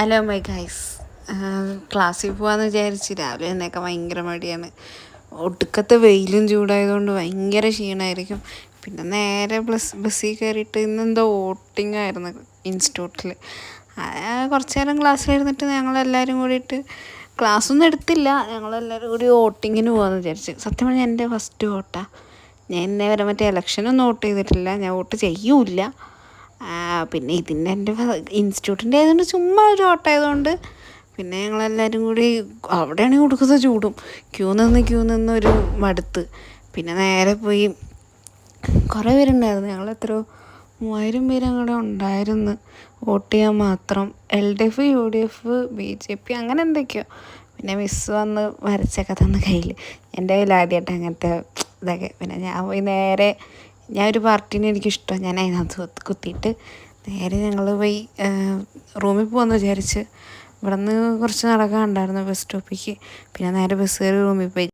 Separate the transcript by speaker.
Speaker 1: Hello my guys. ക്ലാസ്സിൽ പോകാമെന്ന് വിചാരിച്ച് രാവിലെ തന്നെയൊക്കെ ഭയങ്കര മടിയാണ്. ഒടുക്കത്തെ വെയിലും ചൂടായതുകൊണ്ട് ഭയങ്കര ക്ഷീണമായിരിക്കും. പിന്നെ നേരെ ബസ്സിൽ കയറിയിട്ട് ഇന്നെന്തോ വോട്ടിംഗ് ആയിരുന്നു ഇൻസ്റ്റിറ്റ്യൂട്ടിൽ. കുറച്ച് നേരം ക്ലാസ്സിലിരുന്നിട്ട് ഞങ്ങളെല്ലാവരും കൂടിയിട്ട് ക്ലാസ്സൊന്നും എടുത്തില്ല. ഞങ്ങളെല്ലാവരും കൂടി വോട്ടിങ്ങിന് പോകാമെന്ന് വിചാരിച്ച്. സത്യം പറഞ്ഞാൽ എൻ്റെ ഫസ്റ്റ് വോട്ടാണ്. ഞാൻ ഇന്നേ വരെ മറ്റേ ഇലക്ഷനൊന്നും വോട്ട് ചെയ്തിട്ടില്ല, ഞാൻ വോട്ട് ചെയ്യൂല. പിന്നെ ഇതിൻ്റെ എൻ്റെ ഇൻസ്റ്റിറ്റ്യൂട്ടിൻ്റെ ആയതുകൊണ്ട് ചുമ്മാ ഒരു ഓട്ടമായതുകൊണ്ട് പിന്നെ ഞങ്ങളെല്ലാവരും കൂടി അവിടെയാണെങ്കിൽ കൊടുക്കുന്ന ചൂടും ക്യൂ നിന്ന് ഒരു മടുത്ത് പിന്നെ നേരെ പോയി. കുറേ പേരുണ്ടായിരുന്നു, ഞങ്ങളെത്രയോ 3000 പേര് അങ്ങോട്ട് ഉണ്ടായിരുന്നു വോട്ട് ചെയ്യാൻ മാത്രം. LDF, UDF, BJP അങ്ങനെ എന്തൊക്കെയോ. പിന്നെ മിസ്സ് വന്ന് വരച്ചൊക്കെ തന്ന കയ്യിൽ. എൻ്റെ കയ്യിൽ ആദ്യമായിട്ട് അങ്ങനത്തെ ഇതൊക്കെ. പിന്നെ ഞാൻ പോയി നേരെ, ഞാൻ ഒരു പാർട്ടീനെ എനിക്കിഷ്ടമാണ്, ഞാൻ അതിനകത്ത് കുത്തിയിട്ട് നേരെ ഞങ്ങൾ പോയി റൂമിൽ പോകാമെന്ന് വിചാരിച്ച്. ഇവിടെ നിന്ന് കുറച്ച് നടക്കാനുണ്ടായിരുന്നു ബസ് സ്റ്റോപ്പിലേക്ക്. പിന്നെ നേരെ ബസ് കയറി റൂമിൽ പോയി.